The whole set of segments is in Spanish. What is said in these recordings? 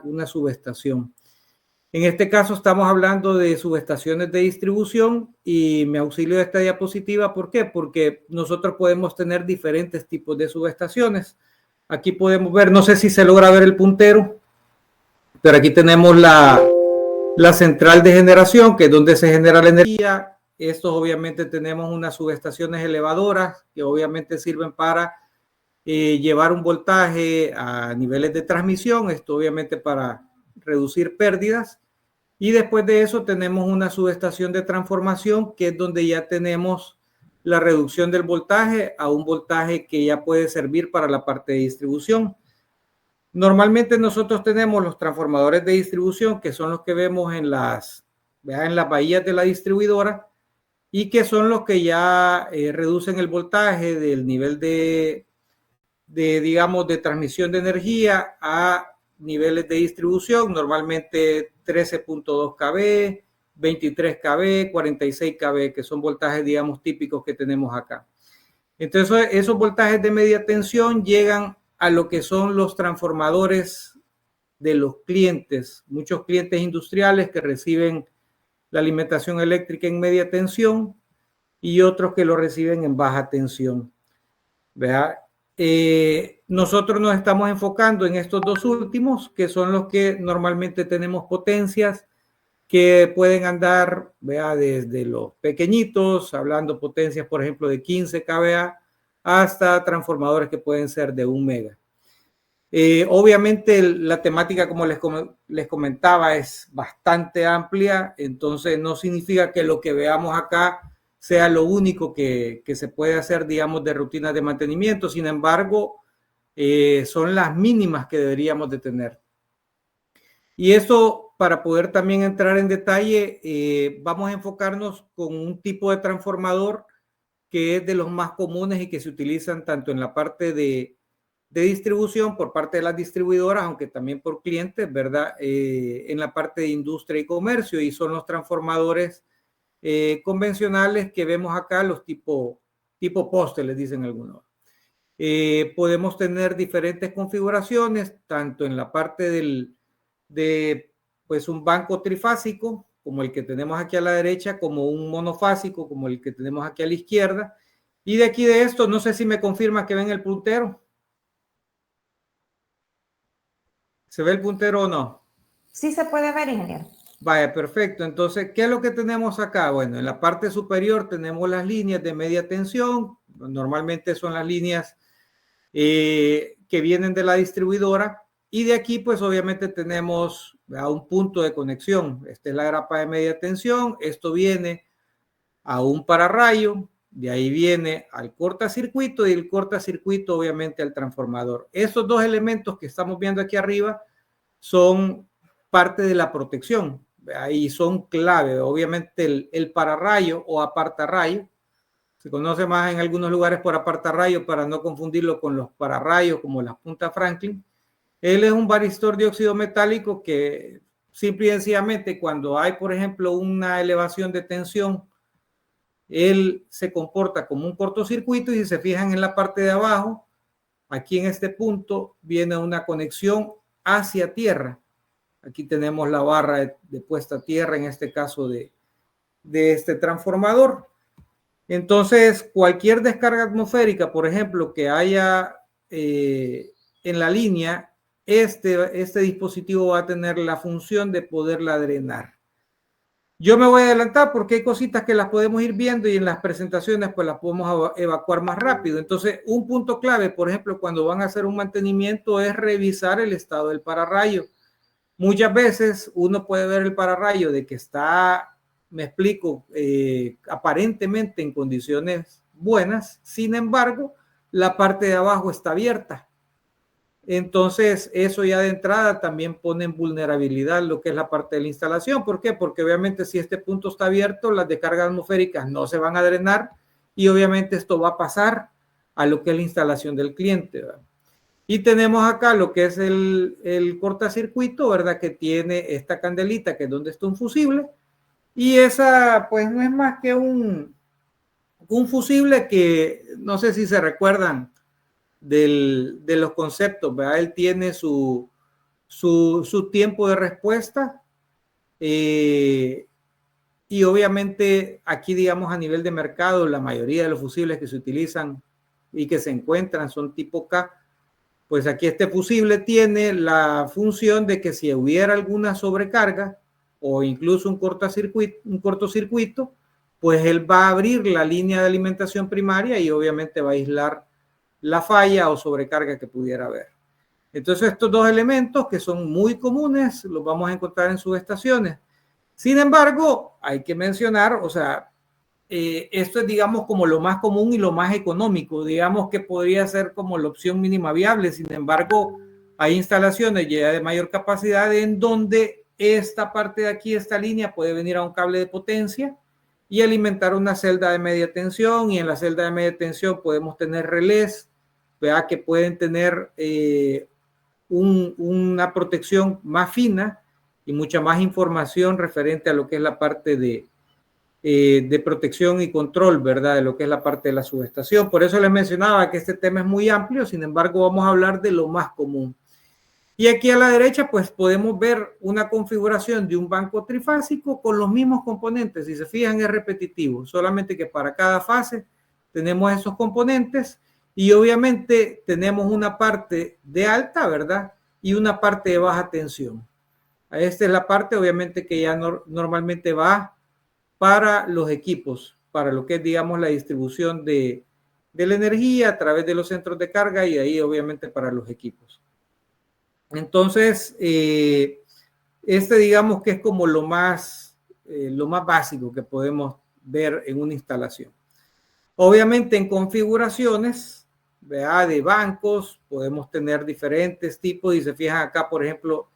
una subestación. En este caso estamos hablando de subestaciones de distribución y me auxilio de esta diapositiva. ¿Por qué? Porque nosotros podemos tener diferentes tipos de subestaciones. Aquí podemos ver, no sé si se logra ver el puntero, pero aquí tenemos la central de generación, que es donde se genera la energía. Estos obviamente tenemos unas subestaciones elevadoras que obviamente sirven para llevar un voltaje a niveles de transmisión, esto obviamente para reducir pérdidas. Y después de eso tenemos una subestación de transformación, que es donde ya tenemos la reducción del voltaje a un voltaje que ya puede servir para la parte de distribución. Normalmente nosotros tenemos los transformadores de distribución, que son los que vemos en las bahías de la distribuidora, y que son los que ya reducen el voltaje del nivel digamos, de transmisión de energía a niveles de distribución, normalmente 13.2 kV, 23 kV, 46 kV, que son voltajes, digamos, típicos que tenemos acá. Entonces, esos voltajes de media tensión llegan a lo que son los transformadores de los clientes, muchos clientes industriales que reciben la alimentación eléctrica en media tensión y otros que lo reciben en baja tensión. ¿Verdad? Nosotros nos estamos enfocando en estos dos últimos, que son los que normalmente tenemos potencias que pueden andar, ¿verdad?, desde los pequeñitos, hablando potencias, por ejemplo, de 15 kVA, hasta transformadores que pueden ser de 1 mega. Obviamente la temática, como les comentaba, es bastante amplia, entonces no significa que lo que veamos acá sea lo único que se puede hacer, digamos, de rutinas de mantenimiento. Sin embargo, son las mínimas que deberíamos de tener. Y eso, para poder también entrar en detalle, vamos a enfocarnos con un tipo de transformador que es de los más comunes y que se utilizan tanto en la parte de distribución por parte de las distribuidoras, aunque también por clientes, ¿verdad? En la parte de industria y comercio, y son los transformadores convencionales que vemos acá, los tipo poste, les dicen algunos. Podemos tener diferentes configuraciones, tanto en la parte de pues un banco trifásico, como el que tenemos aquí a la derecha, como un monofásico, como el que tenemos aquí a la izquierda. Y de aquí de esto, no sé si me confirma que ven el puntero. ¿Se ve el puntero o no? Sí se puede ver, ingeniero. Vaya, perfecto. Entonces, ¿qué es lo que tenemos acá? Bueno, en la parte superior tenemos las líneas de media tensión. Normalmente son las líneas que vienen de la distribuidora. Y de aquí, pues obviamente tenemos a un punto de conexión. Esta es la grapa de media tensión. Esto viene a un pararrayo. De ahí viene al cortacircuito y el cortacircuito obviamente al transformador. Estos dos elementos que estamos viendo aquí arriba son parte de la protección. Ahí son clave. Obviamente el pararrayo o apartarrayo se conoce más en algunos lugares por apartarrayo para no confundirlo con los pararrayos como las puntas Franklin. Él es un varistor de óxido metálico que simple y sencillamente cuando hay, por ejemplo, una elevación de tensión, él se comporta como un cortocircuito y si se fijan en la parte de abajo, aquí en este punto viene una conexión hacia tierra. Aquí tenemos la barra de puesta a tierra, en este caso de este transformador. Entonces, cualquier descarga atmosférica, por ejemplo, que haya en la línea, este dispositivo va a tener la función de poderla drenar. Yo me voy a adelantar porque hay cositas que las podemos ir viendo y en las presentaciones pues las podemos evacuar más rápido. Entonces, un punto clave, por ejemplo, cuando van a hacer un mantenimiento es revisar el estado del pararrayo. Muchas veces uno puede ver el pararrayo de que está, me explico, aparentemente en condiciones buenas, sin embargo, la parte de abajo está abierta. Entonces, eso ya de entrada también pone en vulnerabilidad lo que es la parte de la instalación. ¿Por qué? Porque obviamente si este punto está abierto, las descargas atmosféricas no se van a drenar y obviamente esto va a pasar a lo que es la instalación del cliente, ¿verdad? Y tenemos acá lo que es el cortacircuito, ¿verdad? Que tiene esta candelita que es donde está un fusible. Y esa pues no es más que un fusible que no sé si se recuerdan de los conceptos, ¿verdad? Él tiene su su tiempo de respuesta. Y obviamente aquí, digamos, a nivel de mercado, la mayoría de los fusibles que se utilizan y que se encuentran son tipo K. Pues aquí este fusible tiene la función de que si hubiera alguna sobrecarga o incluso un cortocircuito, pues él va a abrir la línea de alimentación primaria y obviamente va a aislar la falla o sobrecarga que pudiera haber. Entonces estos dos elementos que son muy comunes los vamos a encontrar en subestaciones. Sin embargo, hay que mencionar, o sea, esto es, digamos, como lo más común y lo más económico, digamos que podría ser como la opción mínima viable. Sin embargo, hay instalaciones ya de mayor capacidad en donde esta parte de aquí, esta línea, puede venir a un cable de potencia y alimentar una celda de media tensión, y en la celda de media tensión podemos tener relés, ¿verdad? Que pueden tener una protección más fina y mucha más información referente a lo que es la parte de protección y control, ¿verdad? De lo que es la parte de la subestación. Por eso les mencionaba que este tema es muy amplio, sin embargo vamos a hablar de lo más común. Y aquí a la derecha pues podemos ver una configuración de un banco trifásico con los mismos componentes. Si se fijan es repetitivo, solamente que para cada fase tenemos esos componentes y obviamente tenemos una parte de alta, ¿verdad? Y una parte de baja tensión. Esta es la parte obviamente que ya normalmente va para los equipos, para lo que es, digamos, la distribución de la energía a través de los centros de carga y ahí obviamente para los equipos. Entonces, digamos que es como lo más básico que podemos ver en una instalación. Obviamente en configuraciones, ¿verdad? De bancos podemos tener diferentes tipos y se fijan acá, por ejemplo,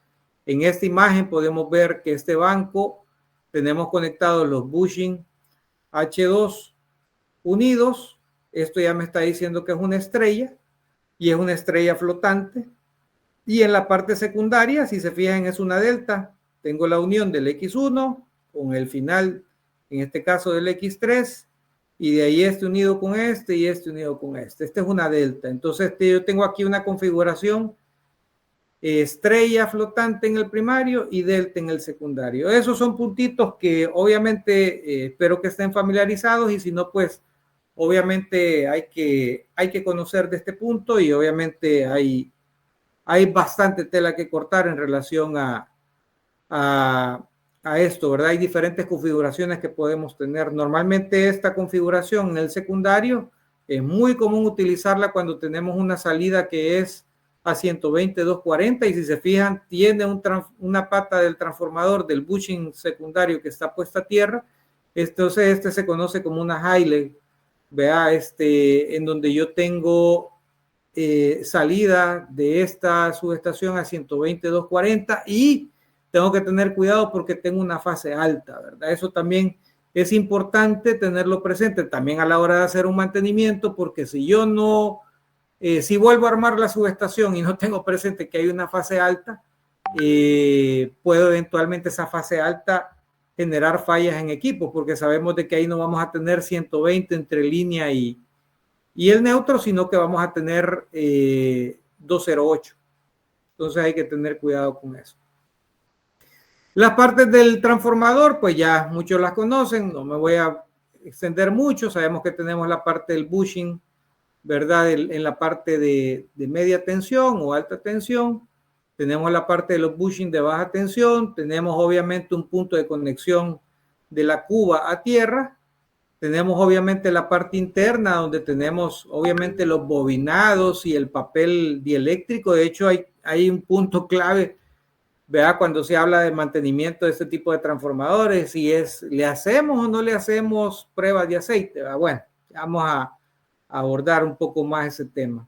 en esta imagen podemos ver que este banco tenemos conectados los bushing H2 unidos. Esto ya me está diciendo que es una estrella y es una estrella flotante. Y en la parte secundaria, si se fijan, es una delta. Tengo la unión del X1 con el final, en este caso del X3, y de ahí este unido con este y este unido con este. Esta es una delta. Entonces yo tengo aquí una configuración estrella flotante en el primario y delta en el secundario. Esos son puntitos que obviamente espero que estén familiarizados, y si no, pues obviamente hay que conocer de este punto, y obviamente hay bastante tela que cortar en relación a esto, ¿verdad? Hay diferentes configuraciones que podemos tener. Normalmente esta configuración en el secundario es muy común utilizarla cuando tenemos una salida que es a 120/240, y si se fijan tiene una pata del transformador del bushing secundario que está puesta a tierra. Entonces este se conoce como una highlight, vea, en donde yo tengo salida de esta subestación a 120/240 y tengo que tener cuidado porque tengo una fase alta, ¿verdad? Eso también es importante tenerlo presente también a la hora de hacer un mantenimiento, porque si yo no si vuelvo a armar la subestación y no tengo presente que hay una fase alta, puedo eventualmente esa fase alta generar fallas en equipos, porque sabemos de que ahí no vamos a tener 120 entre línea y el neutro, sino que vamos a tener 208. Entonces hay que tener cuidado con eso. Las partes del transformador, pues ya muchos las conocen, no me voy a extender mucho. Sabemos que tenemos la parte del bushing, ¿verdad? En la parte de media tensión o alta tensión. Tenemos la parte de los bushing de baja tensión. Tenemos obviamente un punto de conexión de la cuba a tierra. Tenemos obviamente la parte interna donde tenemos obviamente los bobinados y el papel dieléctrico. De hecho, hay un punto clave, ¿verdad? Cuando se habla de mantenimiento de este tipo de transformadores, si le hacemos o no le hacemos pruebas de aceite, ¿verdad? Bueno, vamos a abordar un poco más ese tema.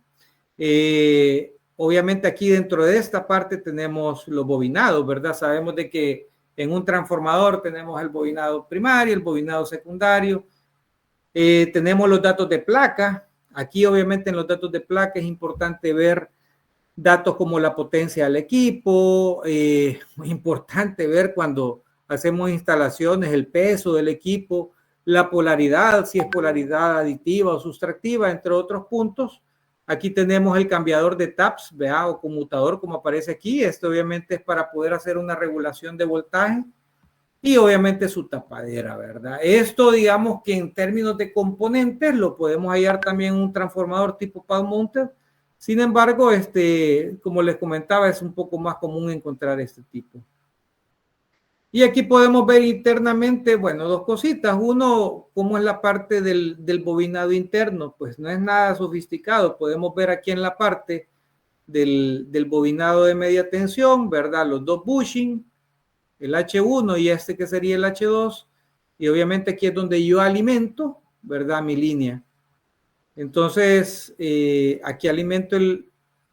Obviamente aquí dentro de esta parte tenemos los bobinados, ¿verdad? Sabemos de que en un transformador tenemos el bobinado primario, el bobinado secundario. Tenemos los datos de placa. Aquí obviamente en los datos de placa es importante ver datos como la potencia del equipo. Muy importante ver cuando hacemos instalaciones el peso del equipo, la polaridad, si es polaridad aditiva o sustractiva, entre otros puntos. Aquí tenemos el cambiador de taps, ¿vea? O conmutador, como aparece aquí. Esto obviamente es para poder hacer una regulación de voltaje. Y obviamente su tapadera, ¿verdad? Esto, digamos que en términos de componentes, lo podemos hallar también en un transformador tipo pad mounted. Sin embargo, como les comentaba, es un poco más común encontrar este tipo. Y aquí podemos ver internamente, bueno, dos cositas. Uno, cómo es la parte del bobinado interno. Pues no es nada sofisticado. Podemos ver aquí en la parte del bobinado de media tensión, ¿verdad? Los dos bushing, el H1 y este que sería el H2, y obviamente aquí es donde yo alimento, ¿verdad? Mi línea. Entonces, aquí alimento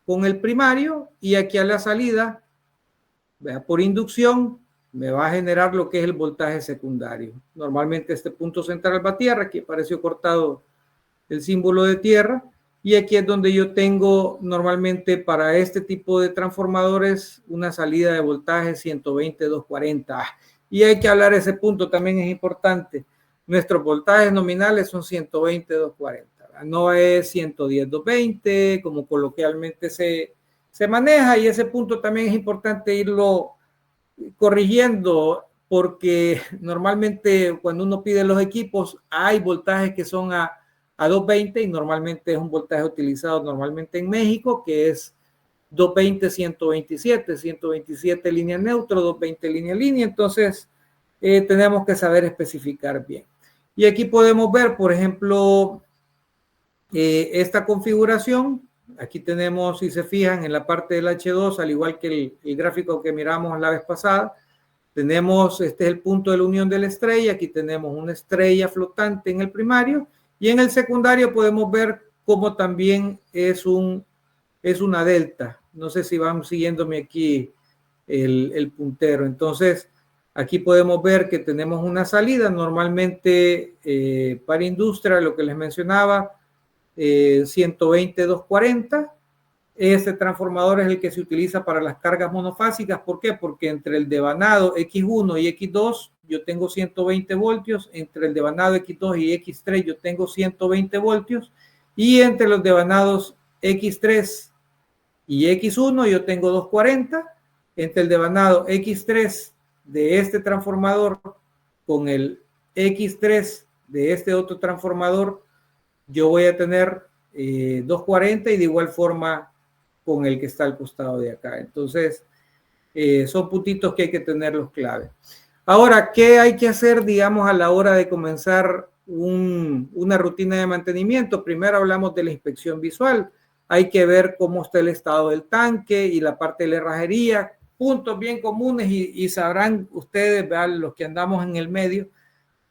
con el primario y aquí a la salida, ¿verdad? Por inducción, me va a generar lo que es el voltaje secundario. Normalmente este punto central va a tierra, aquí apareció cortado el símbolo de tierra, y aquí es donde yo tengo normalmente para este tipo de transformadores una salida de voltaje 120-240. Y hay que hablar ese punto, también es importante. Nuestros voltajes nominales son 120-240. No es 110-220, como coloquialmente se maneja, y ese punto también es importante irlo corrigiendo, porque normalmente cuando uno pide los equipos hay voltajes que son a 220 y normalmente es un voltaje utilizado normalmente en México que es 220, 127 línea neutro, 220 línea, entonces tenemos que saber especificar bien. Y aquí podemos ver, por ejemplo, esta configuración. Aquí tenemos, si se fijan, en la parte del H2, al igual que el gráfico que miramos la vez pasada, tenemos, este es el punto de la unión de la estrella, aquí tenemos una estrella flotante en el primario, y en el secundario podemos ver cómo también es una delta. No sé si van siguiéndome aquí el puntero. Entonces, aquí podemos ver que tenemos una salida, normalmente para industria, lo que les mencionaba, 120-240. Este transformador es el que se utiliza para las cargas monofásicas. ¿Por qué? Porque entre el devanado X1 y X2 yo tengo 120 voltios, entre el devanado X2 y X3 yo tengo 120 voltios, y entre los devanados X3 y X1 yo tengo 240, entre el devanado X3 de este transformador con el X3 de este otro transformador yo voy a tener 240, y de igual forma con el que está al costado de acá. Entonces, son puntitos que hay que tenerlos clave. Ahora, ¿qué hay que hacer, digamos, a la hora de comenzar una rutina de mantenimiento? Primero hablamos de la inspección visual. Hay que ver cómo está el estado del tanque y la parte de la herrajería. Puntos bien comunes, y sabrán ustedes, ¿verdad? Los que andamos en el medio,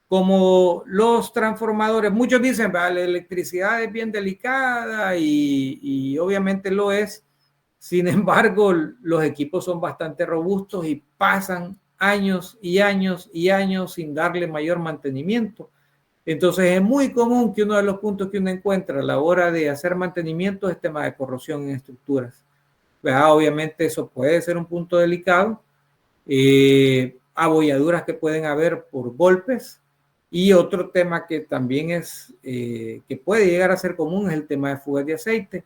como los transformadores. Muchos dicen, la electricidad es bien delicada, y obviamente lo es. Sin embargo, los equipos son bastante robustos y pasan años y años y años sin darle mayor mantenimiento. Entonces es muy común que uno de los puntos que uno encuentra a la hora de hacer mantenimiento es tema de corrosión en estructuras. Obviamente eso puede ser un punto delicado. Abolladuras que pueden haber por golpes. Y otro tema que también es, que puede llegar a ser común, es el tema de fugas de aceite.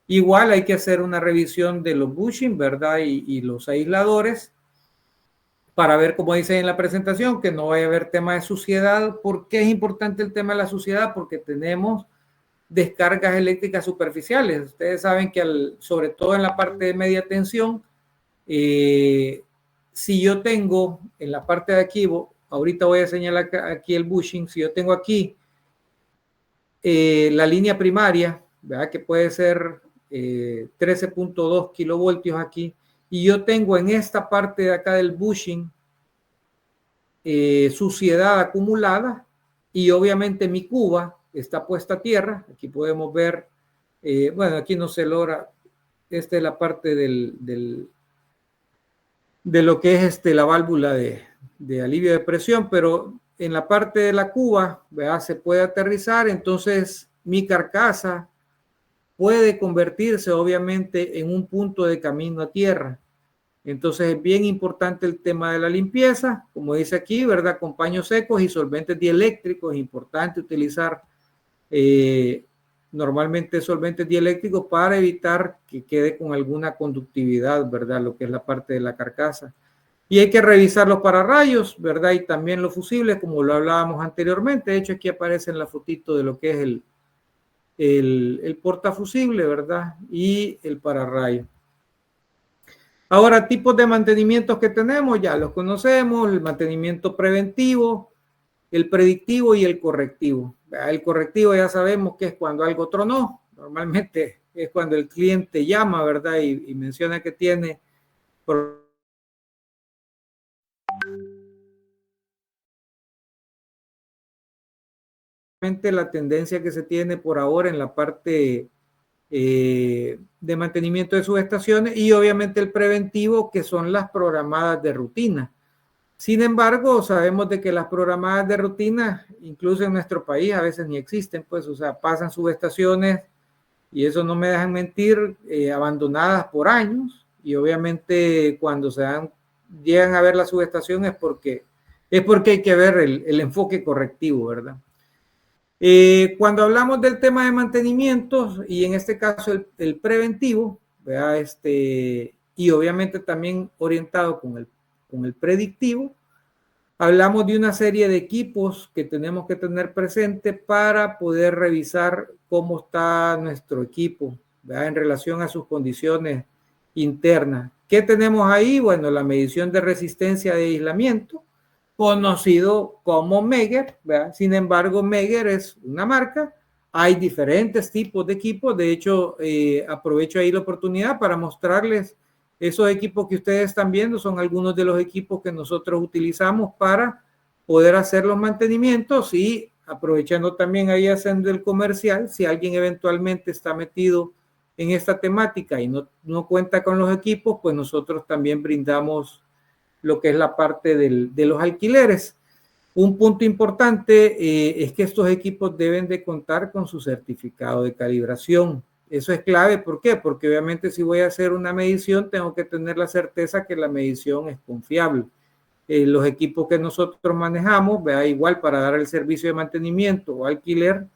Igual hay que hacer una revisión de los bushing, ¿verdad? Y los aisladores, para ver, como dice en la presentación, que no vaya a haber tema de suciedad. ¿Por qué es importante el tema de la suciedad? Porque tenemos descargas eléctricas superficiales. Ustedes saben que sobre todo en la parte de media tensión, si yo tengo en la parte de aquí, ahorita voy a señalar aquí el bushing, si yo tengo aquí la línea primaria, ¿verdad? Que puede ser 13.2 kilovoltios aquí, y yo tengo en esta parte de acá del bushing suciedad acumulada, y obviamente mi cuba está puesta a tierra. Aquí podemos ver, bueno, aquí no se logra, esta es la parte de lo que es la válvula de alivio de presión, pero en la parte de la cuba, ¿verdad? Se puede aterrizar. Entonces mi carcasa puede convertirse obviamente en un punto de camino a tierra. Entonces es bien importante el tema de la limpieza, como dice aquí, ¿verdad? Con paños secos y solventes dieléctricos. Es importante utilizar normalmente solventes dieléctricos para evitar que quede con alguna conductividad, ¿verdad? Lo que es la parte de la carcasa. Y hay que revisar los pararrayos, ¿verdad? Y también los fusibles, como lo hablábamos anteriormente. De hecho, aquí aparece en la fotito de lo que es el portafusible, ¿verdad? Y el pararrayo. Ahora, tipos de mantenimientos que tenemos, ya los conocemos, el mantenimiento preventivo, el predictivo y el correctivo. El correctivo ya sabemos que es cuando algo tronó, normalmente es cuando el cliente llama, ¿verdad? Y menciona que tiene la tendencia que se tiene por ahora en la parte de mantenimiento de subestaciones y obviamente el preventivo, que son las programadas de rutina. Sin embargo, sabemos de que las programadas de rutina, incluso en nuestro país, a veces ni existen, pues, o sea, pasan subestaciones, y eso no me dejan mentir, abandonadas por años, y obviamente cuando llegan a ver la subestación es porque hay que ver el enfoque correctivo, ¿verdad? Cuando hablamos del tema de mantenimientos, y en este caso el preventivo, ¿verdad? Y obviamente también orientado con el predictivo, hablamos de una serie de equipos que tenemos que tener presente para poder revisar cómo está nuestro equipo, ¿verdad? En relación a sus condiciones internas. ¿Qué tenemos ahí? Bueno, la medición de resistencia de aislamiento, conocido como Megger, ¿verdad? Sin embargo, Megger es una marca. Hay diferentes tipos de equipos. De hecho, aprovecho ahí la oportunidad para mostrarles esos equipos que ustedes están viendo. Son algunos de los equipos que nosotros utilizamos para poder hacer los mantenimientos, y aprovechando también ahí haciendo el comercial, si alguien eventualmente está metido en esta temática y no cuenta con los equipos, pues nosotros también brindamos lo que es la parte de los alquileres. Un punto importante es que estos equipos deben de contar con su certificado de calibración. Eso es clave. ¿Por qué? Porque obviamente si voy a hacer una medición, tengo que tener la certeza que la medición es confiable. Los equipos que nosotros manejamos, vea, igual para dar el servicio de mantenimiento o alquiler,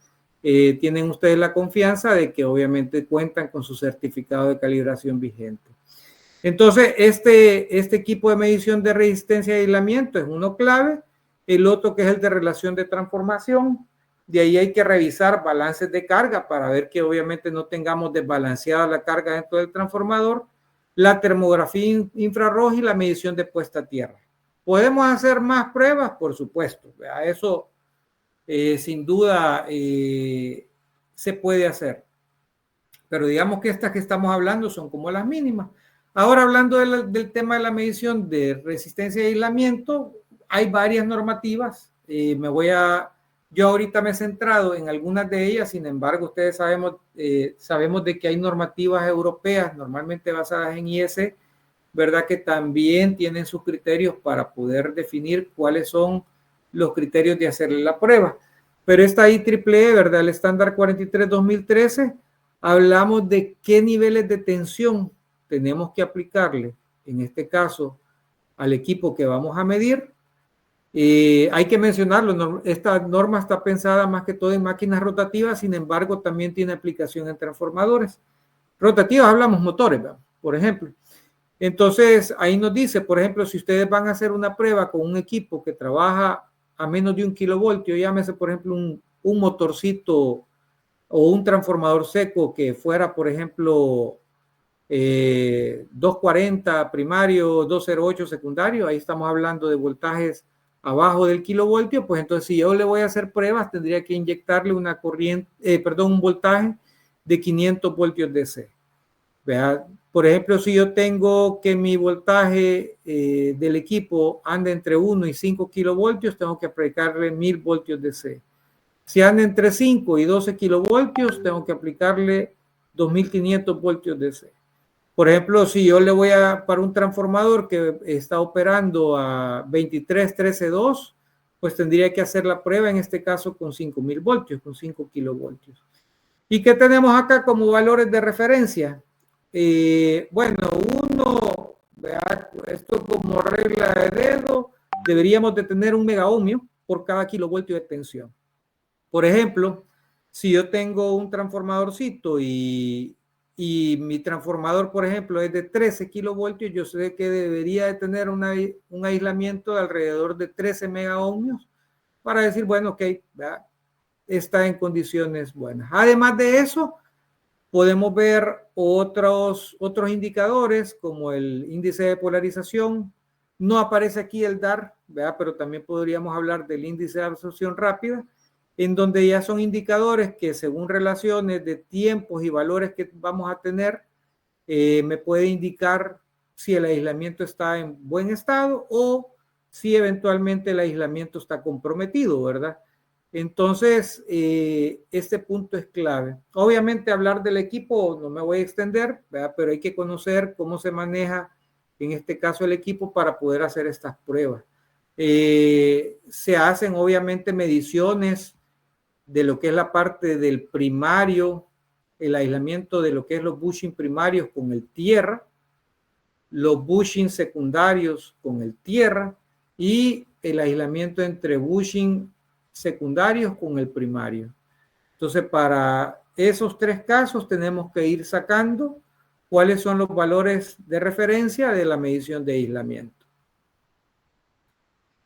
tienen ustedes la confianza de que obviamente cuentan con su certificado de calibración vigente. Entonces, este equipo de medición de resistencia y aislamiento es uno clave. El otro, que es el de relación de transformación, de ahí hay que revisar balances de carga para ver que obviamente no tengamos desbalanceada la carga dentro del transformador, la termografía infrarroja y la medición de puesta a tierra. ¿Podemos hacer más pruebas? Por supuesto. Eso sin duda se puede hacer. Pero digamos que estas que estamos hablando son como las mínimas. Ahora, hablando del tema de la medición de resistencia y aislamiento, hay varias normativas. Yo ahorita me he centrado en algunas de ellas. Sin embargo, ustedes sabemos de que hay normativas europeas, normalmente basadas en IS, ¿verdad? Que también tienen sus criterios para poder definir cuáles son los criterios de hacerle la prueba. Pero esta IEEE, ¿verdad? El estándar 43-2013, hablamos de qué niveles de tensión tenemos que aplicarle, en este caso, al equipo que vamos a medir. Hay que mencionarlo, esta norma está pensada más que todo en máquinas rotativas, sin embargo, también tiene aplicación en transformadores. Rotativas, hablamos motores, ¿verdad? Por ejemplo. Entonces, ahí nos dice, por ejemplo, si ustedes van a hacer una prueba con un equipo que trabaja a menos de 1 kilovoltio, llámese, por ejemplo, un motorcito o un transformador seco que fuera, por ejemplo, 240 primario, 208 secundario, ahí estamos hablando de voltajes abajo del kilovoltio. Pues entonces, si yo le voy a hacer pruebas, tendría que inyectarle un voltaje de 500 voltios DC. ¿Vea? Por ejemplo, si yo tengo que mi voltaje del equipo anda entre 1 y 5 kilovoltios, tengo que aplicarle 1000 voltios DC. Si anda entre 5 y 12 kilovoltios, tengo que aplicarle 2500 voltios DC. Por ejemplo, si yo le voy para un transformador que está operando a 23-13-2, pues tendría que hacer la prueba en este caso con 5000 voltios, con 5 kilovoltios. ¿Y qué tenemos acá como valores de referencia? Bueno, esto como regla de dedo, deberíamos de tener 1 megaohmio por cada kilovoltio de tensión. Por ejemplo, Si yo tengo un transformadorcito y mi transformador, por ejemplo, es de 13 kilovoltios, yo sé que debería de tener un aislamiento de alrededor de 13 megaohmios para decir, bueno, ok, ¿verdad? Está en condiciones buenas. Además de eso, podemos ver otros indicadores como el índice de polarización. No aparece aquí el DAR, ¿verdad? Pero también podríamos hablar del índice de absorción rápida, en donde ya son indicadores que según relaciones de tiempos y valores que vamos a tener, me puede indicar si el aislamiento está en buen estado o si eventualmente el aislamiento está comprometido, ¿verdad? Entonces, este punto es clave. Obviamente hablar del equipo no me voy a extender, ¿verdad? Pero hay que conocer cómo se maneja, en este caso, el equipo para poder hacer estas pruebas. Se hacen obviamente mediciones de lo que es la parte del primario, el aislamiento de lo que es los bushing primarios con el tierra, los bushing secundarios con el tierra y el aislamiento entre bushing secundarios con el primario. Entonces, para esos tres casos tenemos que ir sacando cuáles son los valores de referencia de la medición de aislamiento.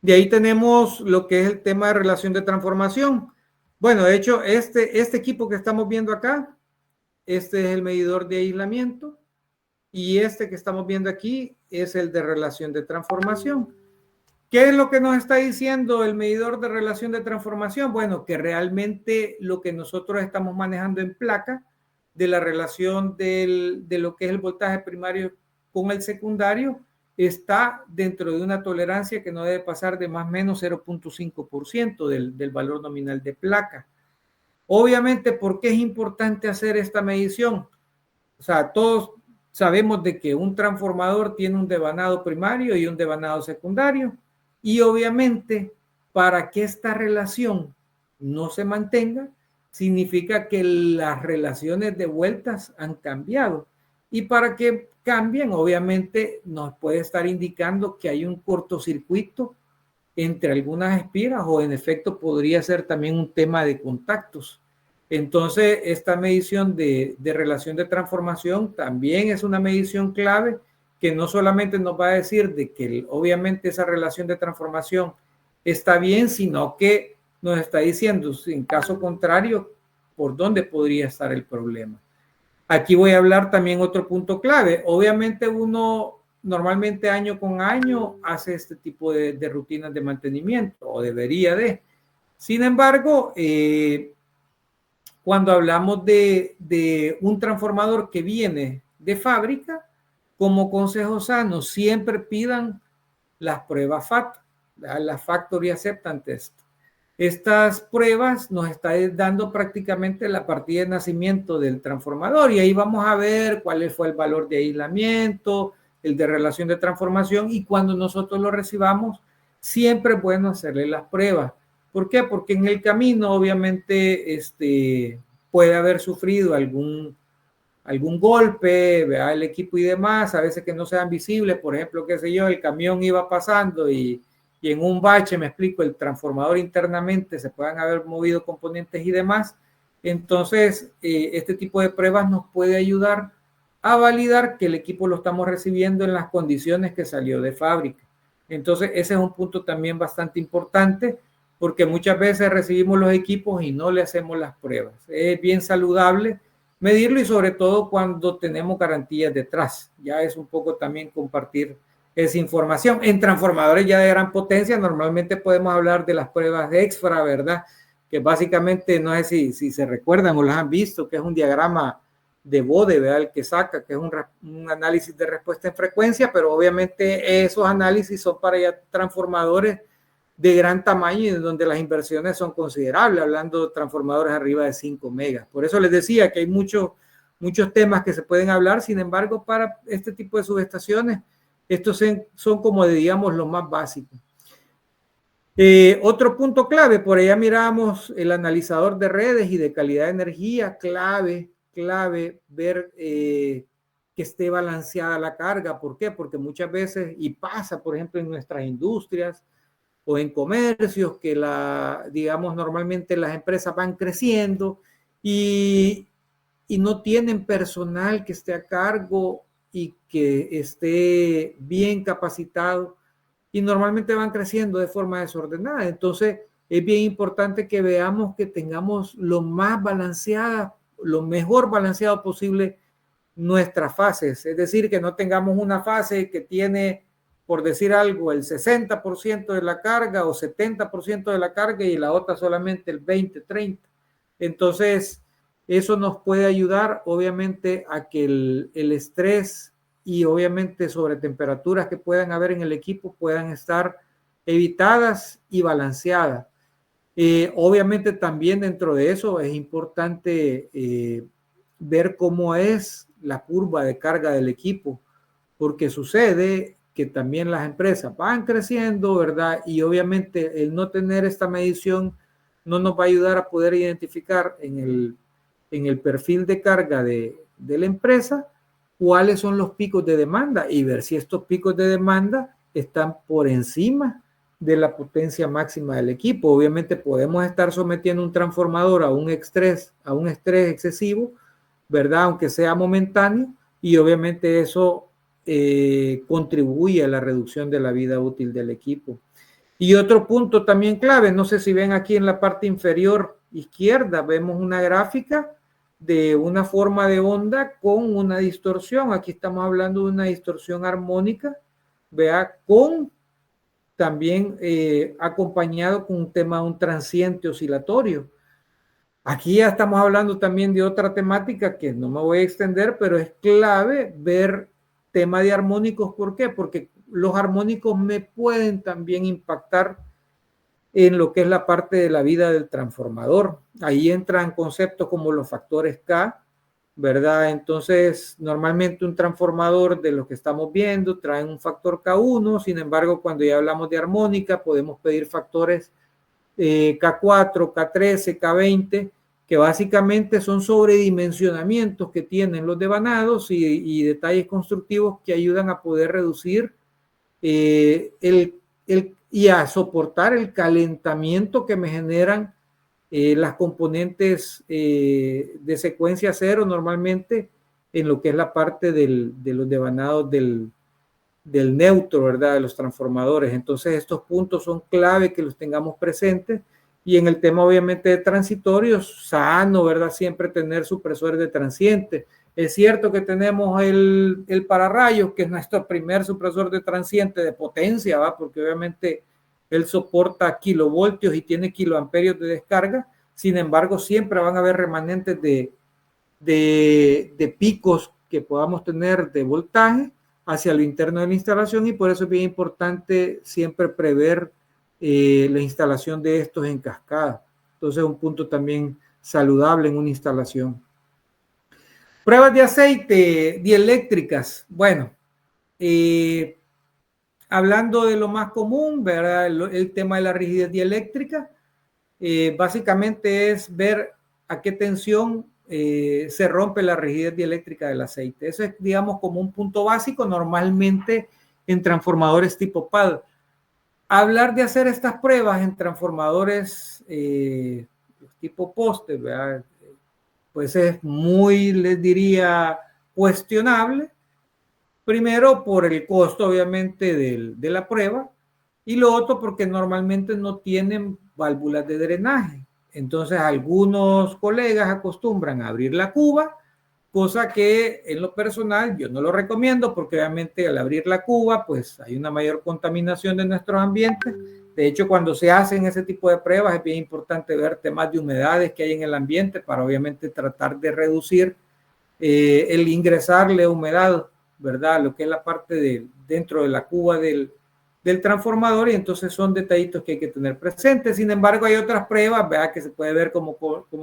De ahí tenemos lo que es el tema de relación de transformación. Bueno, de hecho, este equipo que estamos viendo acá, este es el medidor de aislamiento y este que estamos viendo aquí es el de relación de transformación. ¿Qué es lo que nos está diciendo el medidor de relación de transformación? Bueno, que realmente lo que nosotros estamos manejando en placa de la relación de lo que es el voltaje primario con el secundario está dentro de una tolerancia que no debe pasar de más o menos 0.5% del valor nominal de placa. Obviamente, ¿por qué es importante hacer esta medición? O sea, todos sabemos de que un transformador tiene un devanado primario y un devanado secundario. Y obviamente, para que esta relación no se mantenga, significa que las relaciones de vueltas han cambiado. Y para que cambien, obviamente, nos puede estar indicando que hay un cortocircuito entre algunas espiras o en efecto podría ser también un tema de contactos. Entonces, esta medición de relación de transformación también es una medición clave que no solamente nos va a decir de que obviamente esa relación de transformación está bien, sino que nos está diciendo, en caso contrario, por dónde podría estar el problema. Aquí voy a hablar también otro punto clave. Obviamente uno normalmente año con año hace este tipo de rutinas de mantenimiento o debería de. Sin embargo, cuando hablamos de un transformador que viene de fábrica, como consejo sano, siempre pidan las pruebas FAT, la Factory Acceptance Test. Estas pruebas nos están dando prácticamente la partida de nacimiento del transformador y ahí vamos a ver cuál fue el valor de aislamiento, el de relación de transformación y cuando nosotros lo recibamos, siempre es bueno hacerle las pruebas. ¿Por qué? Porque en el camino obviamente puede haber sufrido algún golpe, vea el equipo y demás, a veces que no sean visibles, por ejemplo, qué sé yo, el camión iba pasando y en un bache, me explico, el transformador internamente se puedan haber movido componentes y demás. Entonces, este tipo de pruebas nos puede ayudar a validar que el equipo lo estamos recibiendo en las condiciones que salió de fábrica. Entonces, ese es un punto también bastante importante porque muchas veces recibimos los equipos y no le hacemos las pruebas. Es bien saludable medirlo y sobre todo cuando tenemos garantías detrás. Ya es un poco también compartir esa información. En transformadores ya de gran potencia normalmente podemos hablar de las pruebas de EXFRA, ¿verdad? Que básicamente, no sé si se recuerdan o las han visto, que es un diagrama de Bode, ¿verdad? El que saca, que es un análisis de respuesta en frecuencia, pero obviamente esos análisis son para ya transformadores de gran tamaño y donde las inversiones son considerables, hablando de transformadores arriba de 5 megas. Por eso les decía que hay muchos temas que se pueden hablar, sin embargo, para este tipo de subestaciones, estos son como digamos los más básicos. Otro punto clave, por allá miramos el analizador de redes y de calidad de energía, clave ver que esté balanceada la carga. ¿Por qué? Porque muchas veces, y pasa por ejemplo en nuestras industrias o en comercios, que digamos normalmente las empresas van creciendo y, y no tienen personal que esté a cargo y que esté bien capacitado, y normalmente van creciendo de forma desordenada. Entonces, es bien importante que veamos que tengamos lo más balanceada, lo mejor balanceado posible nuestras fases. Es decir, que no tengamos una fase que tiene, por decir algo, el 60% de la carga o 70% de la carga y la otra solamente el 20-30. Entonces, eso nos puede ayudar, obviamente, a que el estrés y obviamente sobre temperaturas que puedan haber en el equipo puedan estar evitadas y balanceadas. Obviamente también dentro de eso es importante ver cómo es la curva de carga del equipo, porque sucede que también las empresas van creciendo, ¿verdad? Y obviamente el no tener esta medición no nos va a ayudar a poder identificar en el perfil de carga de la empresa cuáles son los picos de demanda y ver si estos picos de demanda están por encima de la potencia máxima del equipo. Obviamente podemos estar sometiendo un transformador a un estrés excesivo, ¿verdad? Aunque sea momentáneo, y obviamente eso contribuye a la reducción de la vida útil del equipo. Y otro punto también clave, no sé si ven aquí en la parte inferior izquierda, vemos una gráfica de una forma de onda con una distorsión. Aquí estamos hablando de una distorsión armónica, vea, con también acompañado con un tema, un transiente oscilatorio. Aquí ya estamos hablando también de otra temática que no me voy a extender, pero es clave ver tema de armónicos. ¿Por qué? Porque los armónicos me pueden también impactar en lo que es la parte de la vida del transformador. Ahí entran conceptos como los factores K, ¿verdad? Entonces, normalmente un transformador de lo que estamos viendo trae un factor K1, sin embargo, cuando ya hablamos de armónica, podemos pedir factores K4, K13, K20, que básicamente son sobredimensionamientos que tienen los devanados y detalles constructivos que ayudan a poder reducir y a soportar el calentamiento que me generan las componentes de secuencia cero normalmente en lo que es la parte de los devanados del neutro, ¿verdad? De los transformadores. Entonces estos puntos son clave que los tengamos presentes, y en el tema obviamente de transitorios, sano, ¿verdad? Siempre tener supresores de transiente. Es cierto que tenemos el pararrayos, que es nuestro primer supresor de transiente de potencia, ¿va? Porque obviamente él soporta kilovoltios y tiene kiloamperios de descarga. Sin embargo, siempre van a haber remanentes de picos que podamos tener de voltaje hacia lo interno de la instalación, y por eso es bien importante siempre prever la instalación de estos en cascada. Entonces, un punto también saludable en una instalación. Pruebas de aceite dieléctricas. Bueno, hablando de lo más común, ¿verdad? El tema de la rigidez dieléctrica, básicamente es ver a qué tensión se rompe la rigidez dieléctrica del aceite. Eso es, digamos, como un punto básico normalmente en transformadores tipo PAD. Hablar de hacer estas pruebas en transformadores tipo poste, ¿verdad? Pues es muy, les diría, cuestionable. Primero, por el costo, obviamente, de la prueba, y lo otro porque normalmente no tienen válvulas de drenaje. Entonces, algunos colegas acostumbran a abrir la cuba, cosa que en lo personal yo no lo recomiendo, porque obviamente al abrir la cuba, pues hay una mayor contaminación de nuestros ambientes. De hecho, cuando se hacen ese tipo de pruebas, es bien importante ver temas de humedades que hay en el ambiente para obviamente tratar de reducir el ingresarle humedad, ¿verdad? Lo que es la parte dentro de la cuba del transformador, y entonces son detallitos que hay que tener presentes. Sin embargo, hay otras pruebas, ¿verdad? Que se puede ver como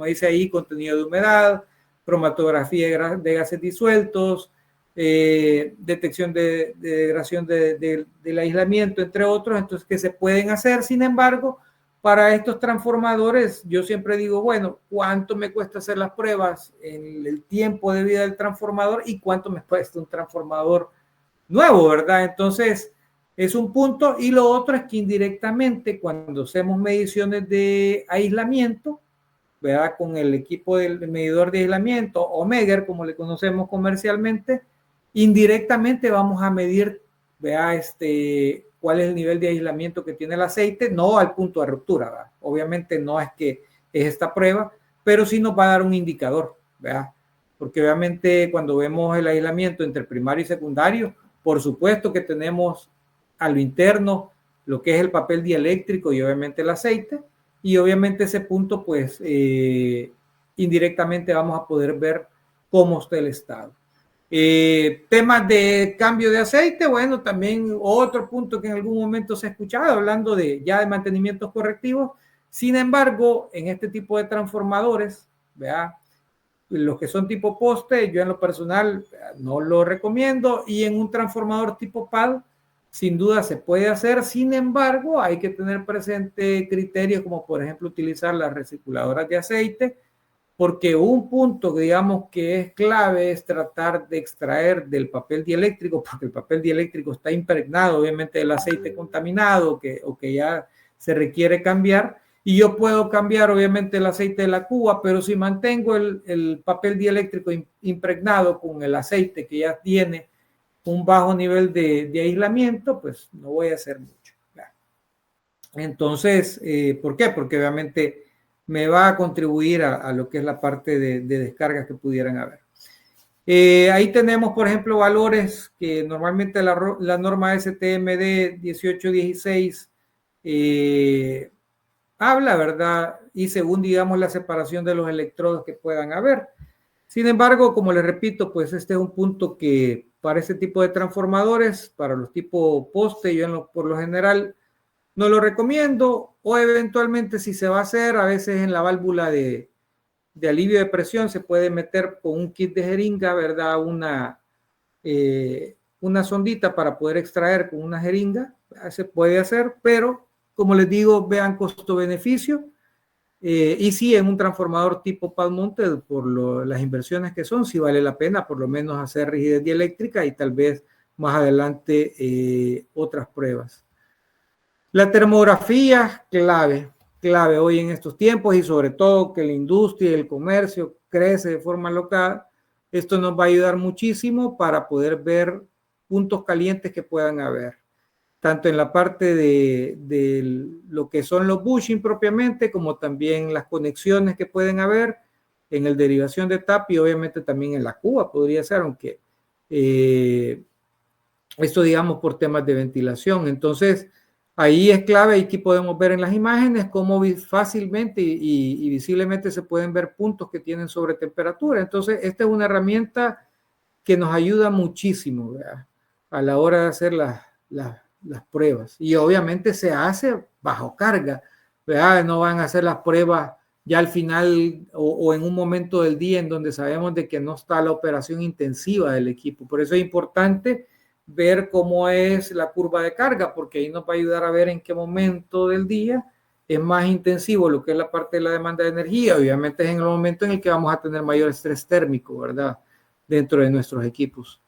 dice ahí, contenido de humedad, cromatografía de gases disueltos, detección de degradación del aislamiento, entre otros, entonces que se pueden hacer. Sin embargo, para estos transformadores, yo siempre digo, bueno, ¿cuánto me cuesta hacer las pruebas en el tiempo de vida del transformador y cuánto me cuesta un transformador nuevo, ¿verdad? Entonces, es un punto. Y lo otro es que indirectamente, cuando hacemos mediciones de aislamiento, ¿verdad? Con el equipo del medidor de aislamiento o Megger, como le conocemos comercialmente, indirectamente vamos a medir, ¿verdad? Cuál es el nivel de aislamiento que tiene el aceite, no al punto de ruptura, ¿verdad? Obviamente no es que es esta prueba, pero sí nos va a dar un indicador, ¿verdad? Porque obviamente cuando vemos el aislamiento entre primario y secundario, por supuesto que tenemos a lo interno lo que es el papel dieléctrico y obviamente el aceite, y obviamente ese punto pues indirectamente vamos a poder ver cómo está el estado. Temas de cambio de aceite, bueno, también otro punto que en algún momento se ha escuchado hablando de ya de mantenimientos correctivos. Sin embargo, en este tipo de transformadores, ¿verdad? Los que son tipo poste, yo en lo personal no lo recomiendo, y en un transformador tipo pad, sin duda se puede hacer. Sin embargo, hay que tener presente criterios como por ejemplo utilizar las recirculadoras de aceite, porque un punto, digamos, que es clave es tratar de extraer del papel dieléctrico, porque el papel dieléctrico está impregnado, obviamente, del aceite contaminado o que ya se requiere cambiar. Y yo puedo cambiar, obviamente, el aceite de la cuba, pero si mantengo el papel dieléctrico impregnado con el aceite que ya tiene un bajo nivel de aislamiento, pues no voy a hacer mucho. Entonces, ¿por qué? Porque obviamente me va a contribuir a lo que es la parte de descargas que pudieran haber. Ahí tenemos, por ejemplo, valores que normalmente la norma STMD 1816 habla, ¿verdad? Y según, digamos, la separación de los electrodos que puedan haber. Sin embargo, como les repito, pues este es un punto que para este tipo de transformadores, para los tipos poste, yo por lo general no lo recomiendo, o eventualmente si se va a hacer, a veces en la válvula de alivio de presión se puede meter con un kit de jeringa, ¿verdad? Una sondita para poder extraer con una jeringa, se puede hacer, pero como les digo, vean costo-beneficio. Y sí, en un transformador tipo pad mounted, por las inversiones que son, sí vale la pena por lo menos hacer rigidez dieléctrica y tal vez más adelante otras pruebas. La termografía, clave hoy en estos tiempos, y sobre todo que la industria y el comercio crece de forma local. Esto nos va a ayudar muchísimo para poder ver puntos calientes que puedan haber, tanto en la parte de lo que son los bushing propiamente, como también las conexiones que pueden haber en el derivación de TAP y obviamente también en la cuba podría ser, aunque esto digamos por temas de ventilación. Entonces, ahí es clave, y aquí podemos ver en las imágenes cómo fácilmente y visiblemente se pueden ver puntos que tienen sobretemperatura. Entonces, esta es una herramienta que nos ayuda muchísimo, ¿verdad? A la hora de hacer las pruebas. Y obviamente se hace bajo carga, ¿verdad? No van a hacer las pruebas ya al final o en un momento del día en donde sabemos de que no está la operación intensiva del equipo. Por eso es importante ver cómo es la curva de carga, porque ahí nos va a ayudar a ver en qué momento del día es más intensivo lo que es la parte de la demanda de energía. Obviamente es en el momento en el que vamos a tener mayor estrés térmico, ¿verdad? Dentro de nuestros equipos.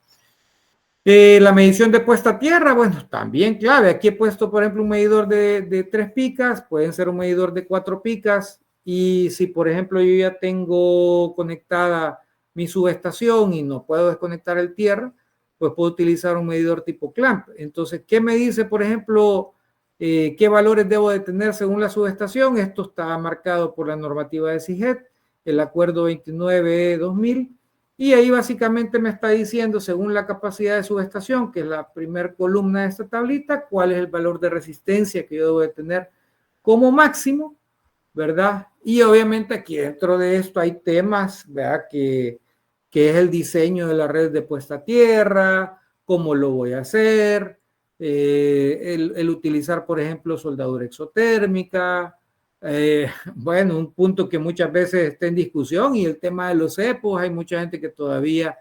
La medición de puesta a tierra, bueno, también clave. Aquí he puesto, por ejemplo, un medidor de 3 picas, pueden ser un medidor de 4 picas, y si, por ejemplo, yo ya tengo conectada mi subestación y no puedo desconectar el tierra, pues puedo utilizar un medidor tipo clamp. Entonces, ¿qué me dice, por ejemplo, qué valores debo de tener según la subestación? Esto está marcado por la normativa de CIGET, el acuerdo 29-2000, y ahí básicamente me está diciendo, según la capacidad de subestación, que es la primera columna de esta tablita, cuál es el valor de resistencia que yo debo de tener como máximo, ¿verdad? Y obviamente aquí dentro de esto hay temas, ¿verdad? Que es el diseño de la red de puesta a tierra, cómo lo voy a hacer, el utilizar, por ejemplo, soldadura exotérmica. Bueno, un punto que muchas veces está en discusión, y el tema de los cepos. Hay mucha gente que todavía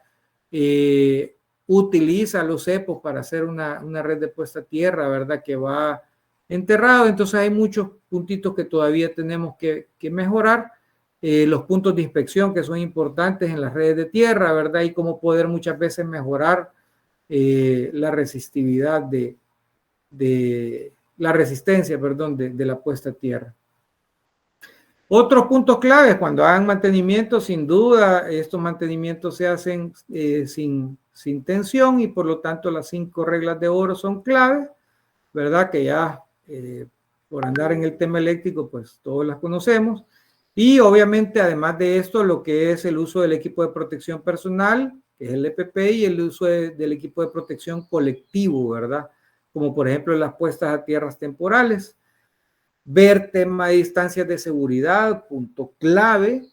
utiliza los cepos para hacer una red de puesta a tierra, ¿verdad? Que va enterrado. Entonces hay muchos puntitos que todavía tenemos que mejorar. Los puntos de inspección que son importantes en las redes de tierra, ¿verdad? Y cómo poder muchas veces mejorar la resistividad la resistencia, perdón, de la puesta a tierra. Otros puntos claves cuando hagan mantenimiento, sin duda, estos mantenimientos se hacen sin tensión y por lo tanto las 5 reglas de oro son claves, ¿verdad? Que ya por andar en el tema eléctrico, pues todos las conocemos. Y obviamente, además de esto, lo que es el uso del equipo de protección personal, que es el EPP, y el uso del equipo de protección colectivo, ¿verdad? Como por ejemplo las puestas a tierras temporales. Ver tema de distancias de seguridad, punto clave.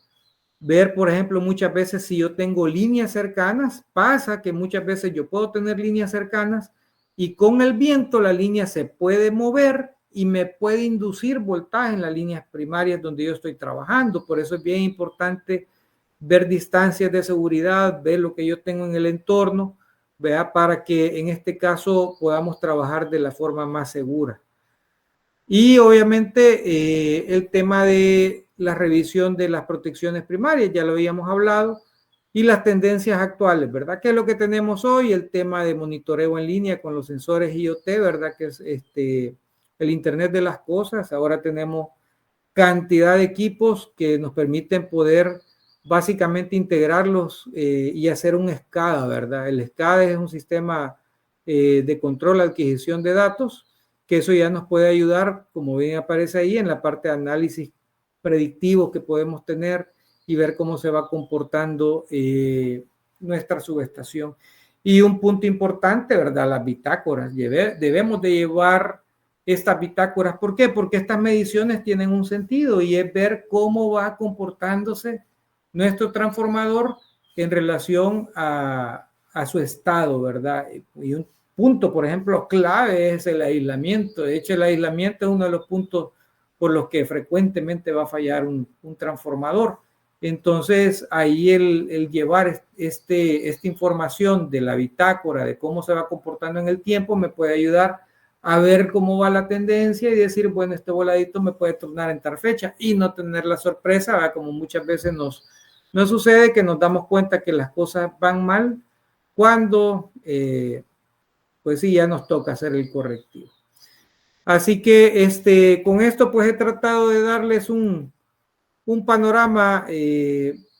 Ver, por ejemplo, muchas veces si yo tengo líneas cercanas, pasa que muchas veces yo puedo tener líneas cercanas y con el viento la línea se puede mover y me puede inducir voltaje en las líneas primarias donde yo estoy trabajando. Por eso es bien importante ver distancias de seguridad, ver lo que yo tengo en el entorno, ¿vea? Para que en este caso podamos trabajar de la forma más segura. Y obviamente el tema de la revisión de las protecciones primarias, ya lo habíamos hablado, y las tendencias actuales, ¿verdad? ¿Qué es lo que tenemos hoy? El tema de monitoreo en línea con los sensores IoT, ¿verdad? Que es el Internet de las cosas. Ahora tenemos cantidad de equipos que nos permiten poder básicamente integrarlos y hacer un SCADA, ¿verdad? El SCADA es un sistema de control, adquisición de datos, que eso ya nos puede ayudar, como bien aparece ahí, en la parte de análisis predictivo que podemos tener y ver cómo se va comportando nuestra subestación. Y un punto importante, ¿verdad? Las bitácoras. Debemos de llevar estas bitácoras. ¿Por qué? Porque estas mediciones tienen un sentido y es ver cómo va comportándose nuestro transformador en relación a su estado, ¿verdad? Y un punto, por ejemplo, clave es el aislamiento. De hecho, el aislamiento es uno de los puntos por los que frecuentemente va a fallar un transformador. Entonces, ahí el llevar esta información de la bitácora, de cómo se va comportando en el tiempo, me puede ayudar a ver cómo va la tendencia y decir, bueno, este voladito me puede tornar en tal fecha y no tener la sorpresa, ¿verdad? Como muchas veces nos sucede, que nos damos cuenta que las cosas van mal cuando, pues sí, ya nos toca hacer el correctivo. Así que con esto pues he tratado de darles un panorama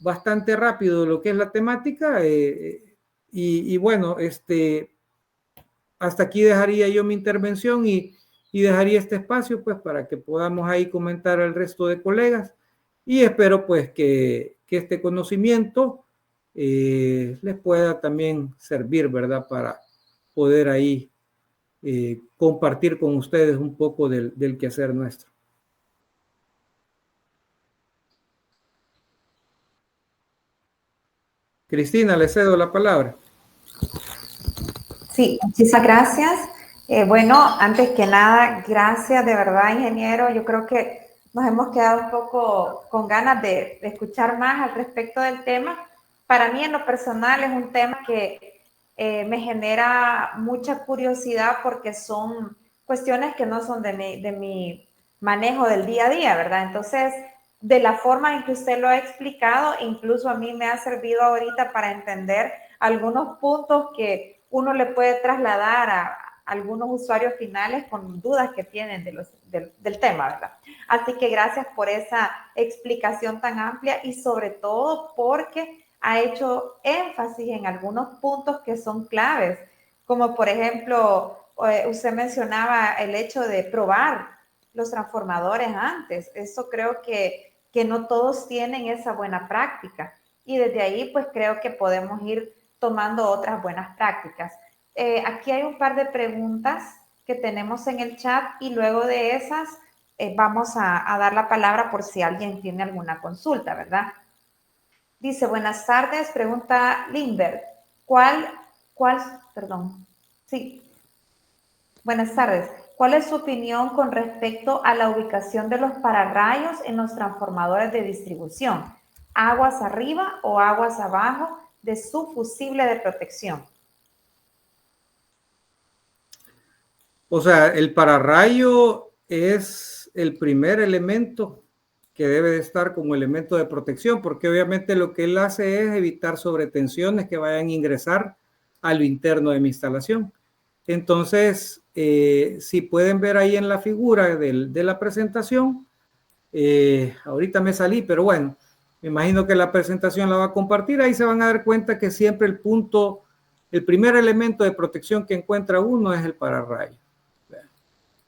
bastante rápido de lo que es la temática y bueno, hasta aquí dejaría yo mi intervención y dejaría este espacio pues para que podamos ahí comentar al resto de colegas y espero pues que este conocimiento les pueda también servir, ¿verdad? Para poder ahí compartir con ustedes un poco del quehacer nuestro. Cristina, le cedo la palabra. Sí, muchas gracias. Bueno, antes que nada, gracias de verdad, ingeniero. Yo creo que nos hemos quedado un poco con ganas de escuchar más al respecto del tema. Para mí, en lo personal, es un tema que me genera mucha curiosidad porque son cuestiones que no son de mi manejo del día a día, ¿verdad? Entonces, de la forma en que usted lo ha explicado, incluso a mí me ha servido ahorita para entender algunos puntos que uno le puede trasladar a algunos usuarios finales con dudas que tienen del tema, ¿verdad? Así que gracias por esa explicación tan amplia y sobre todo porque ha hecho énfasis en algunos puntos que son claves, como por ejemplo, usted mencionaba el hecho de probar los transformadores antes. Eso creo que no todos tienen esa buena práctica y desde ahí pues creo que podemos ir tomando otras buenas prácticas. Aquí hay un par de preguntas que tenemos en el chat y luego de esas vamos a dar la palabra por si alguien tiene alguna consulta, ¿verdad? Dice, buenas tardes, pregunta Lindbergh, buenas tardes, ¿cuál es su opinión con respecto a la ubicación de los pararrayos en los transformadores de distribución? ¿Aguas arriba o aguas abajo de su fusible de protección? O sea, el pararrayo es el primer elemento que debe de estar como elemento de protección, porque obviamente lo que él hace es evitar sobretensiones que vayan a ingresar a lo interno de mi instalación. Entonces, si pueden ver ahí en la figura de la presentación, Ahorita me salí, pero bueno, me imagino que la presentación la va a compartir. Ahí se van a dar cuenta que siempre el primer elemento de protección que encuentra uno es el pararrayos.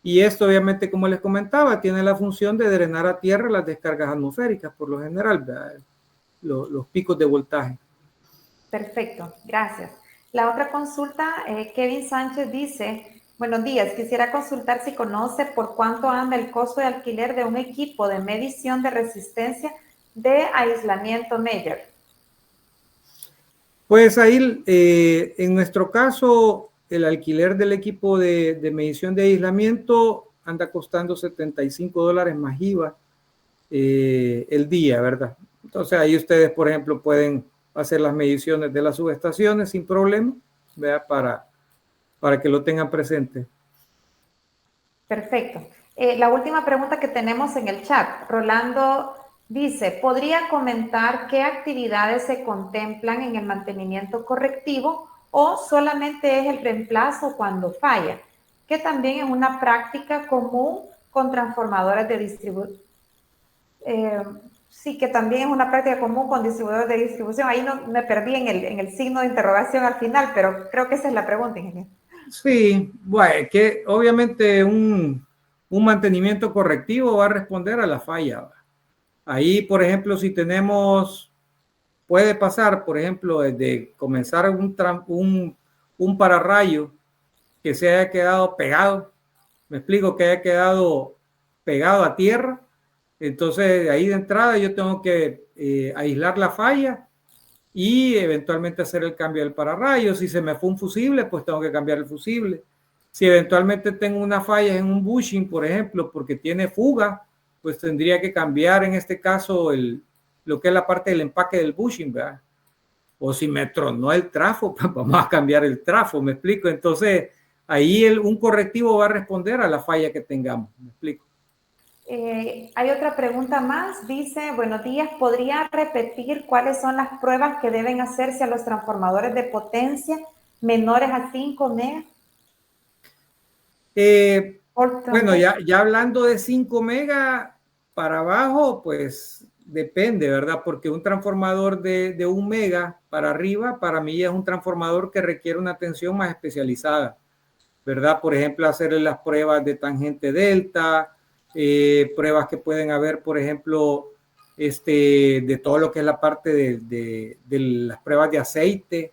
Y esto, obviamente, como les comentaba, tiene la función de drenar a tierra las descargas atmosféricas, por lo general, los picos de voltaje. Perfecto, gracias. La otra consulta, Kevin Sánchez dice, buenos días, quisiera consultar si conoce por cuánto anda el costo de alquiler de un equipo de medición de resistencia de aislamiento Meyer. Pues ahí, en nuestro caso, el alquiler del equipo de medición de aislamiento anda costando $75 más IVA el día, ¿verdad? Entonces ahí ustedes, por ejemplo, pueden hacer las mediciones de las subestaciones sin problema, ¿verdad? Para que lo tengan presente. Perfecto. La última pregunta que tenemos en el chat, Rolando dice, ¿podría comentar qué actividades se contemplan en el mantenimiento correctivo o solamente es el reemplazo cuando falla? Que también es una práctica común con transformadores de distribución. Sí, que también es una práctica común con distribuidores de distribución. Ahí no me perdí en el signo de interrogación al final, pero creo que esa es la pregunta, ingeniero. Sí, bueno, que obviamente un mantenimiento correctivo va a responder a la falla. Ahí, por ejemplo, si puede pasar, por ejemplo, desde comenzar un pararrayo que se haya quedado pegado, me explico, que haya quedado pegado a tierra, entonces ahí de entrada yo tengo que aislar la falla y eventualmente hacer el cambio del pararrayo. Si se me fue un fusible, pues tengo que cambiar el fusible. Si eventualmente tengo una falla en un bushing, por ejemplo, porque tiene fuga, pues tendría que cambiar en este caso lo que es la parte del empaque del bushing, ¿verdad? O si me tronó el trafo, pues vamos a cambiar el trafo, ¿me explico? Entonces, ahí un correctivo va a responder a la falla que tengamos, ¿me explico? Hay otra pregunta más, dice, buenos días, ¿podría repetir cuáles son las pruebas que deben hacerse a los transformadores de potencia menores a 5 megas? Bueno, ya hablando de 5 megas para abajo, pues depende, ¿verdad? Porque un transformador de 1 mega para arriba, para mí es un transformador que requiere una atención más especializada, ¿verdad? Por ejemplo, hacerle las pruebas de tangente delta, pruebas que pueden haber, por ejemplo, de todo lo que es la parte de las pruebas de aceite,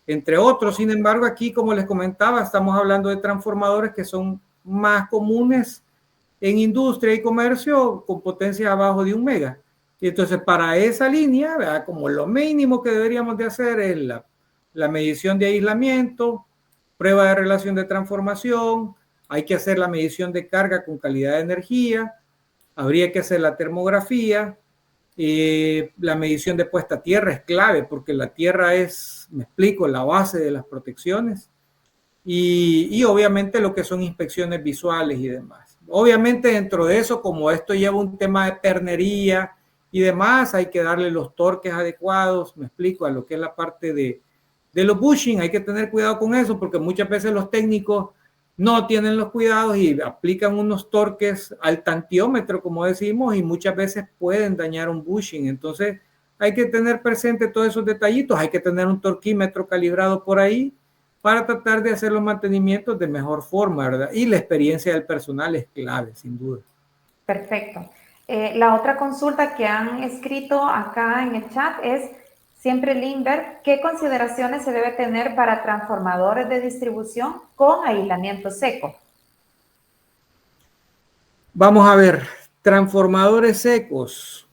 entre otros. Sin embargo, aquí, como les comentaba, estamos hablando de transformadores que son más comunes en industria y comercio con potencia abajo de 1 mega. Y entonces, para esa línea, ¿verdad? Como lo mínimo que deberíamos de hacer es la medición de aislamiento, prueba de relación de transformación, hay que hacer la medición de carga con calidad de energía, habría que hacer la termografía, la medición de puesta a tierra es clave porque la tierra es, me explico, la base de las protecciones y obviamente lo que son inspecciones visuales y demás. Obviamente dentro de eso, como esto lleva un tema de pernería y demás, hay que darle los torques adecuados, me explico, a lo que es la parte de los bushing, hay que tener cuidado con eso porque muchas veces los técnicos no tienen los cuidados y aplican unos torques al tantiómetro, como decimos, y muchas veces pueden dañar un bushing. Entonces hay que tener presente todos esos detallitos, hay que tener un torquímetro calibrado por ahí para tratar de hacer los mantenimientos de mejor forma, ¿verdad? Y la experiencia del personal es clave, sin duda. Perfecto. La otra consulta que han escrito acá en el chat es, siempre Lindbergh, ¿qué consideraciones se debe tener para transformadores de distribución con aislamiento seco? Vamos a ver, transformadores secos.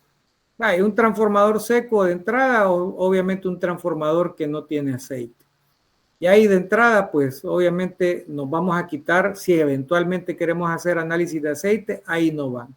Hay un transformador seco de entrada, obviamente un transformador que no tiene aceite. Y ahí de entrada, pues obviamente nos vamos a quitar, si eventualmente queremos hacer análisis de aceite, ahí no van.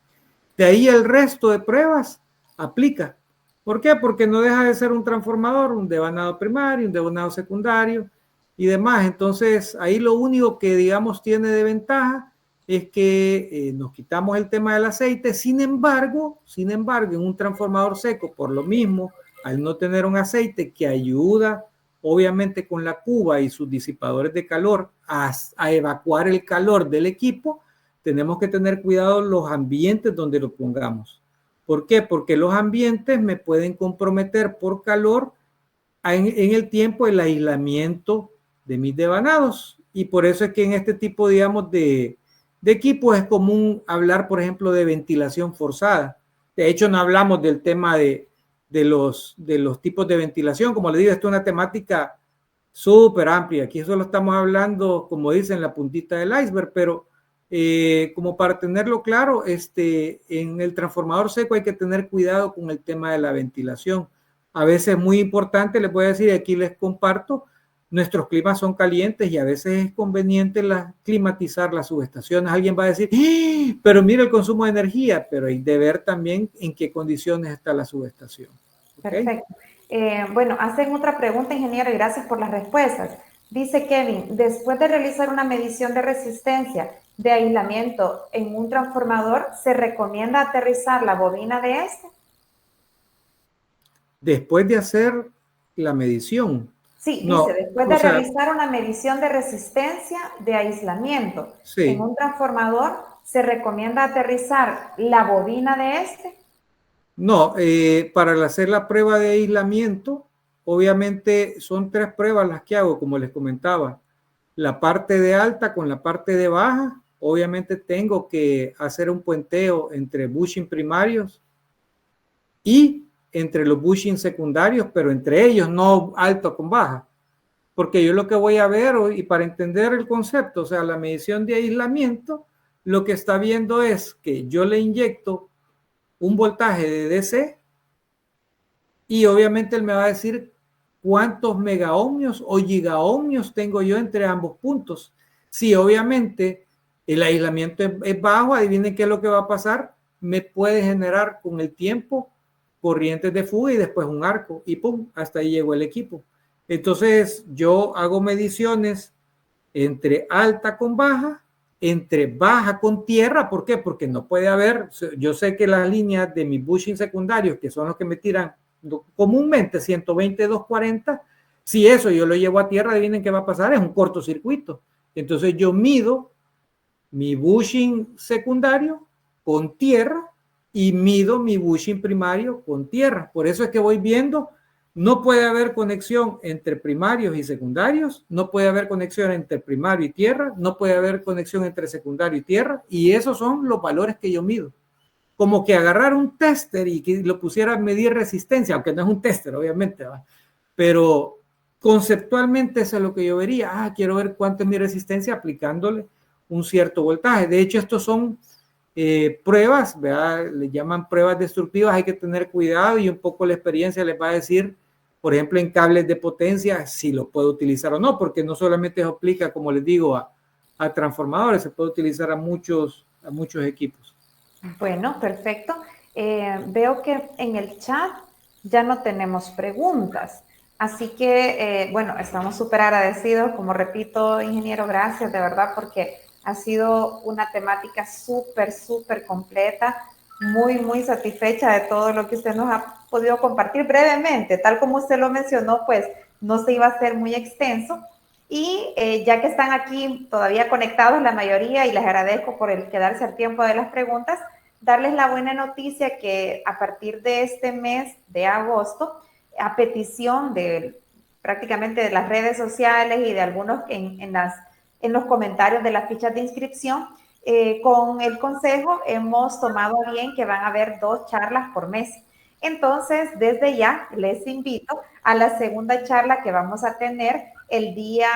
De ahí el resto de pruebas aplica. ¿Por qué? Porque no deja de ser un transformador, un devanado primario, un devanado secundario y demás. Entonces, ahí lo único que, digamos, tiene de ventaja es que nos quitamos el tema del aceite. Sin embargo, en un transformador seco, por lo mismo, al no tener un aceite que ayuda, obviamente, con la cuba y sus disipadores de calor a evacuar el calor del equipo, tenemos que tener cuidado los ambientes donde lo pongamos. ¿Por qué? Porque los ambientes me pueden comprometer por calor en el tiempo el aislamiento de mis devanados. Y por eso es que en este tipo, digamos, de equipos es común hablar, por ejemplo, de ventilación forzada. De hecho, no hablamos del tema de los tipos de ventilación. Como les digo, esto es una temática súper amplia. Aquí solo estamos hablando, como dicen, la puntita del iceberg, pero como para tenerlo claro, en el transformador seco hay que tener cuidado con el tema de la ventilación. A veces es muy importante, les voy a decir, aquí les comparto, nuestros climas son calientes y a veces es conveniente climatizar las subestaciones. Alguien va a decir, ¡ah! Pero mira el consumo de energía, pero hay de ver también en qué condiciones está la subestación. ¿Okay? Perfecto. Bueno, hacen otra pregunta, ingeniero, y gracias por las respuestas. Dice Kevin, después de realizar una medición de resistencia de aislamiento en un transformador, ¿se recomienda aterrizar la bobina de este? Después de hacer la medición. Sí, No, dice, después de realizar una medición de resistencia de aislamiento en un transformador, ¿se recomienda aterrizar la bobina de este? No, para hacer la prueba de aislamiento, obviamente son 3 pruebas las que hago, como les comentaba. La parte de alta con la parte de baja, obviamente tengo que hacer un puenteo entre bushing primarios y entre los bushing secundarios, pero entre ellos no alto con baja. Porque yo lo que voy a ver, y para entender el concepto, o sea, la medición de aislamiento, lo que está viendo es que yo le inyecto un voltaje de DC y obviamente él me va a decir cuántos megaohmios o gigaohmios tengo yo entre ambos puntos. Si obviamente el aislamiento es bajo, adivinen qué es lo que va a pasar. Me puede generar con el tiempo corrientes de fuga y después un arco y pum, hasta ahí llegó el equipo. Entonces yo hago mediciones entre alta con baja, entre baja con tierra. ¿Por qué? Porque no puede haber, yo sé que las líneas de mis bushing secundarios, que son los que me tiran comúnmente 120, 240, si eso yo lo llevo a tierra, adivinen qué va a pasar, es un cortocircuito. Entonces yo mido mi bushing secundario con tierra y mido mi bushing primario con tierra. Por eso es que voy viendo, no puede haber conexión entre primarios y secundarios, no puede haber conexión entre primario y tierra, no puede haber conexión entre secundario y tierra, y esos son los valores que yo mido. Como que agarrar un tester y que lo pusiera a medir resistencia, aunque no es un tester, obviamente, ¿va? Pero conceptualmente eso es lo que yo vería. Quiero ver cuánto es mi resistencia aplicándole un cierto voltaje. De hecho, estos son pruebas, ¿verdad? Le llaman pruebas destructivas, hay que tener cuidado y un poco la experiencia les va a decir, por ejemplo, en cables de potencia, si lo puedo utilizar o no, porque no solamente se aplica, como les digo, a transformadores, se puede utilizar a muchos equipos. Bueno, perfecto. Veo que en el chat ya no tenemos preguntas. Así que, bueno, estamos súper agradecidos. Como repito, ingeniero, gracias de verdad porque ha sido una temática súper completa. Muy satisfecha de todo lo que usted nos ha podido compartir brevemente. Tal como usted lo mencionó, pues no se iba a hacer muy extenso. Y ya que están aquí todavía conectados la mayoría y les agradezco por el quedarse al tiempo de las preguntas, darles la buena noticia que a partir de este mes de agosto, a petición de prácticamente de las redes sociales y de algunos en los comentarios de las fichas de inscripción, con el consejo hemos tomado bien que van a haber 2 charlas por mes. Entonces, desde ya les invito a la segunda charla que vamos a tener el día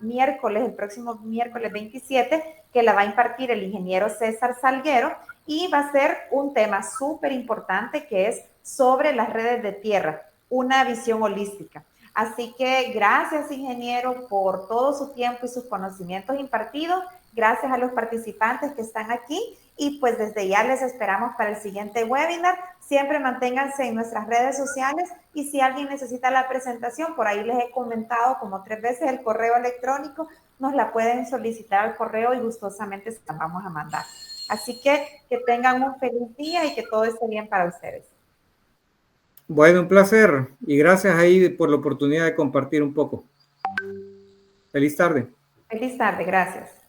miércoles, el próximo miércoles 27, que la va a impartir el ingeniero César Salguero, y va a ser un tema súper importante que es sobre las redes de tierra, una visión holística. Así que gracias, ingeniero, por todo su tiempo y sus conocimientos impartidos. Gracias a los participantes que están aquí y pues desde ya les esperamos para el siguiente webinar. Siempre manténganse en nuestras redes sociales y si alguien necesita la presentación, por ahí les he comentado como 3 veces el correo electrónico, nos la pueden solicitar al correo y gustosamente se la vamos a mandar. Así que tengan un feliz día y que todo esté bien para ustedes. Bueno, un placer y gracias ahí por la oportunidad de compartir un poco. Feliz tarde. Feliz tarde, gracias.